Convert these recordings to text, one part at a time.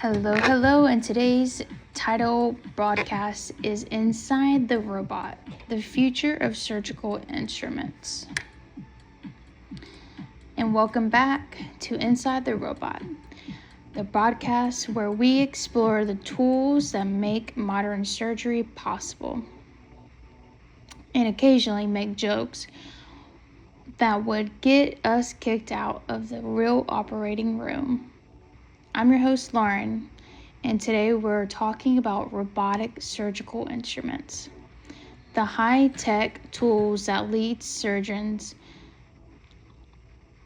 Hello, and today's title broadcast is Inside the Robot, the Future of Surgical Instruments. And welcome back to Inside the Robot, the broadcast where we explore the tools that make modern surgery possible, and occasionally make jokes that would get us kicked out of the real operating room. I'm your host, Lauren, and today we're talking about robotic surgical instruments, the high-tech tools that lead surgeons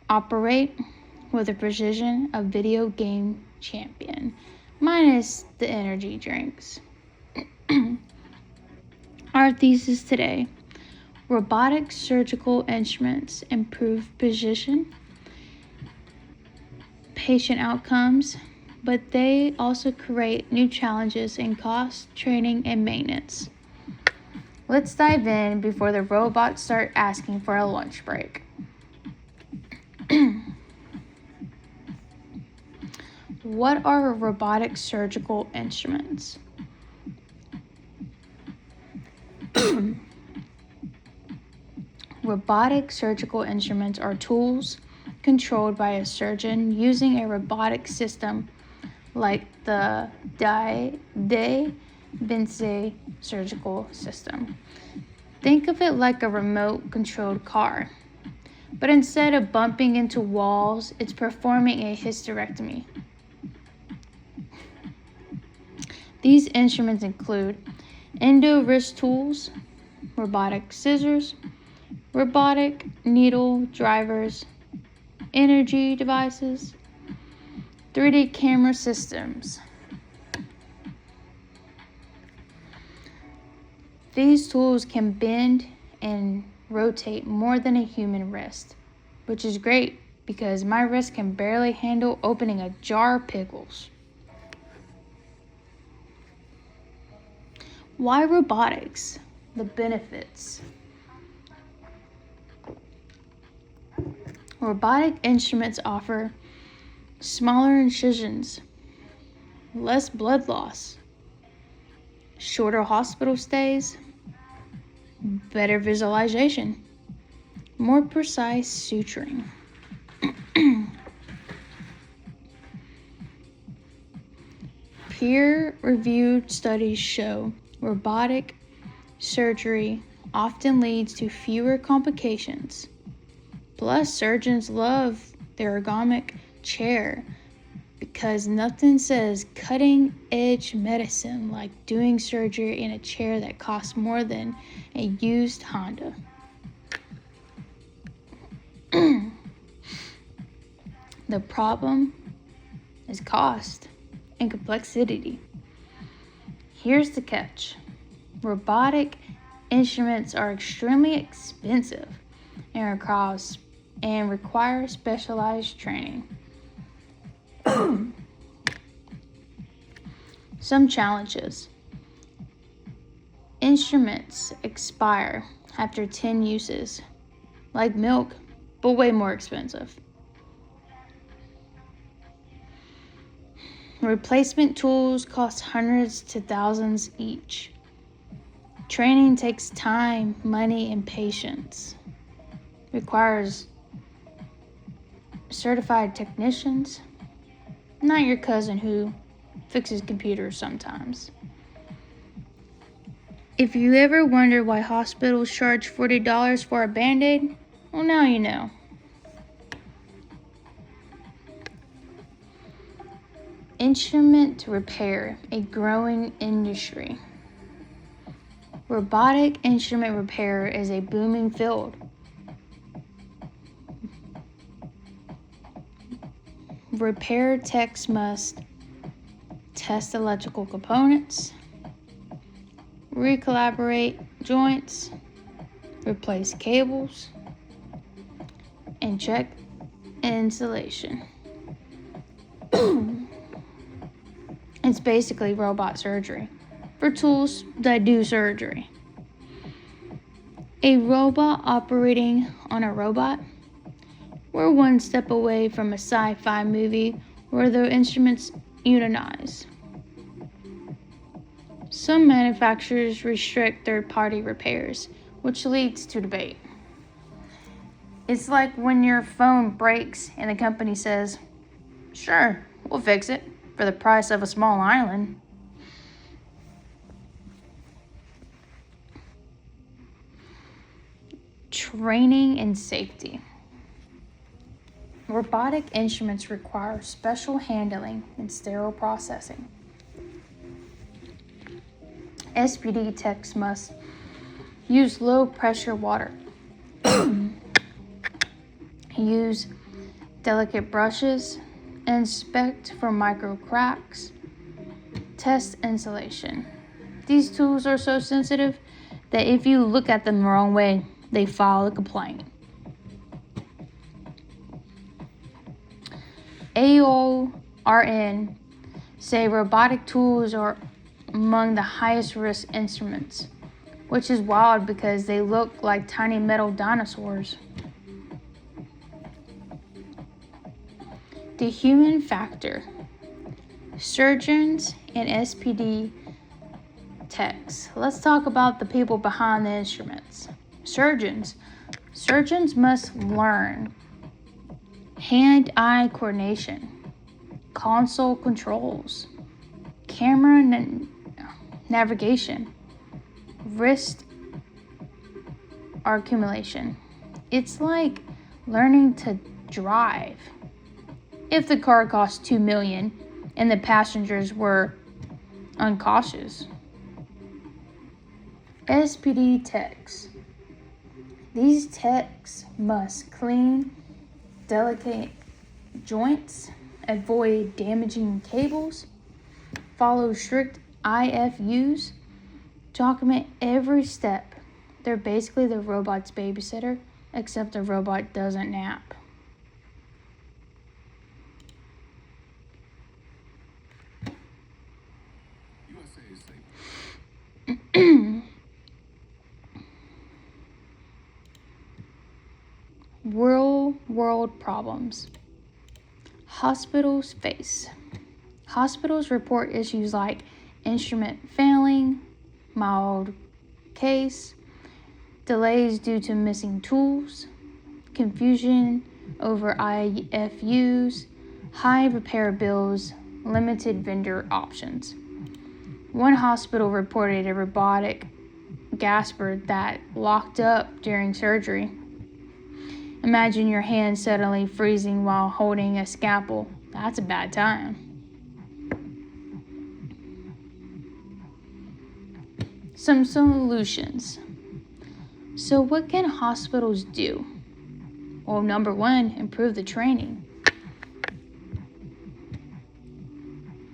operate with the precision of video game champion, minus the energy drinks. Our thesis today: robotic surgical instruments improve precision, patient outcomes, but they also create new challenges in cost, training, and maintenance. Let's dive in before the robots start asking for a lunch break. What are robotic surgical instruments? Robotic surgical instruments are tools controlled by a surgeon using a robotic system like the Da Vinci surgical system. Think of it like a remote-controlled car, but instead of bumping into walls, it's performing a hysterectomy. These instruments include endo-wrist tools, robotic scissors, robotic needle drivers, energy devices, 3D camera systems. These tools can bend and rotate more than a human wrist, which is great because my wrist can barely handle opening a jar of pickles. Why robotics? The benefits. Robotic instruments offer smaller incisions, less blood loss, shorter hospital stays, better visualization, more precise suturing. Peer-reviewed studies show robotic surgery often leads to fewer complications. Plus, surgeons love the ergonomic chair because nothing says cutting-edge medicine like doing surgery in a chair that costs more than a used Honda. The problem is cost and complexity. Here's the catch. Robotic instruments are extremely expensive and require specialized training. Some challenges. Instruments expire after 10 uses, like milk, but way more expensive. Replacement tools cost hundreds to thousands each. Training takes time, money, and patience. Requires certified technicians, not your cousin who fixes computers sometimes. If you ever wonder why hospitals charge $40 for a Band-Aid, well, now you know. Instrument repair, a growing industry. Robotic instrument repair is a booming field. Repair techs must test electrical components, recalibrate joints, replace cables, and check insulation. It's basically robot surgery for tools that do surgery. A robot operating on a robot? We're one step away from a sci-fi movie where the instruments unionize. Some manufacturers restrict third-party repairs, which leads to debate. It's like when your phone breaks and the company says, "Sure, we'll fix it for the price of a small island." Training and safety. Robotic instruments require special handling and sterile processing. SPD techs must use low pressure water, use delicate brushes, inspect for micro cracks, test insulation. These tools are so sensitive that if you look at them the wrong way, they file a complaint. AORN say robotic tools are among the highest risk instruments, which is wild because they look like tiny metal dinosaurs. The human factor. Surgeons and SPD techs. Let's talk about the people behind the instruments. Surgeons. Surgeons must learn hand-eye coordination, console controls, camera navigation, wrist accumulation. It's like learning to drive. If the car cost $2 million and the passengers were uncautious. SPD techs. These techs must clean delicate joints, avoid damaging cables, follow strict IFUs, document every step. They're basically the robot's babysitter, except the robot doesn't nap. Real world problems. Hospitals face. Hospitals report issues like instrument failing, mild case, delays due to missing tools, confusion over IFUs, high repair bills, limited vendor options. One hospital reported a robotic gasper that locked up during surgery. Imagine your hand suddenly freezing while holding a scalpel. That's a bad time. Some solutions. So what can hospitals do? Well, number one, improve the training.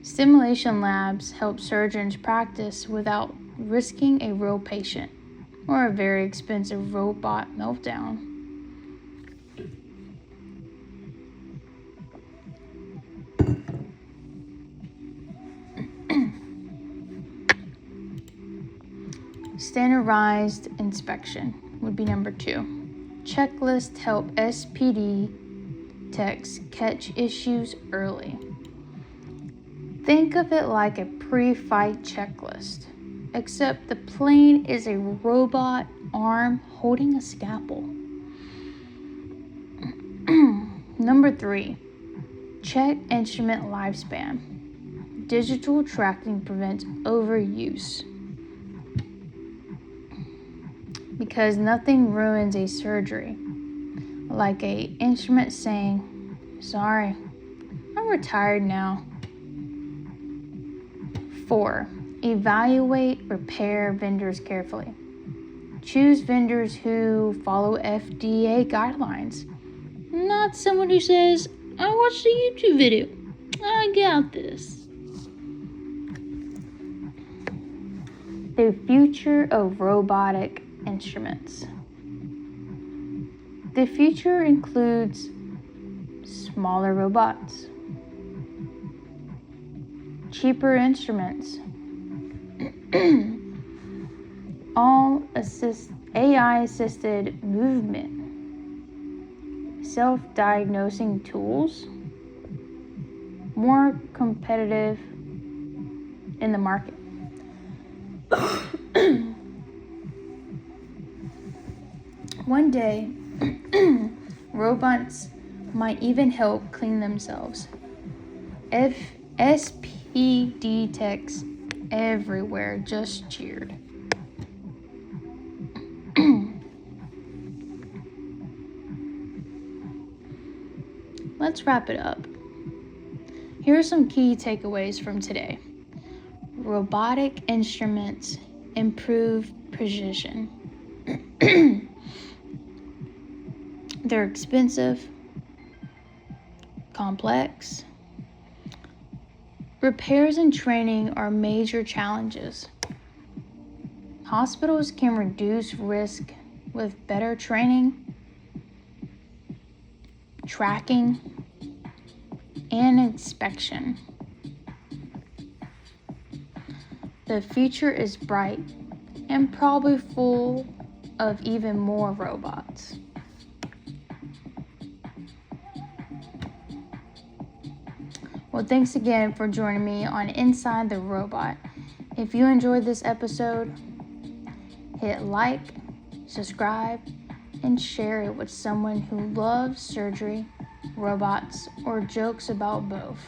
Simulation labs help surgeons practice without risking a real patient or a very expensive robot meltdown. Standardized inspection would be number two. Checklists help SPD techs catch issues early. Think of it like a pre-fight checklist, except the plane is a robot arm holding a scalpel. Number three, check instrument lifespan. Digital tracking prevents overuse. Because nothing ruins a surgery like an instrument saying, "Sorry, I'm retired now." 4. Evaluate repair vendors carefully. Choose vendors who follow FDA guidelines, not someone who says, "I watched a YouTube video. I got this." The future of robotic instruments. The future includes smaller robots, cheaper instruments, AI-assisted movement, self-diagnosing tools, more competitive in the market. One day, robots might even help clean themselves. SPD techs everywhere just cheered. Let's wrap it up. Here are some key takeaways from today. Robotic instruments improve precision. They're expensive, complex. Repairs and training are major challenges. Hospitals can reduce risk with better training, tracking, and inspection. The future is bright and probably full of even more robots. Well, thanks again for joining me on Inside the Robot. If you enjoyed this episode, hit like, subscribe, and share it with someone who loves surgery, robots, or jokes about both.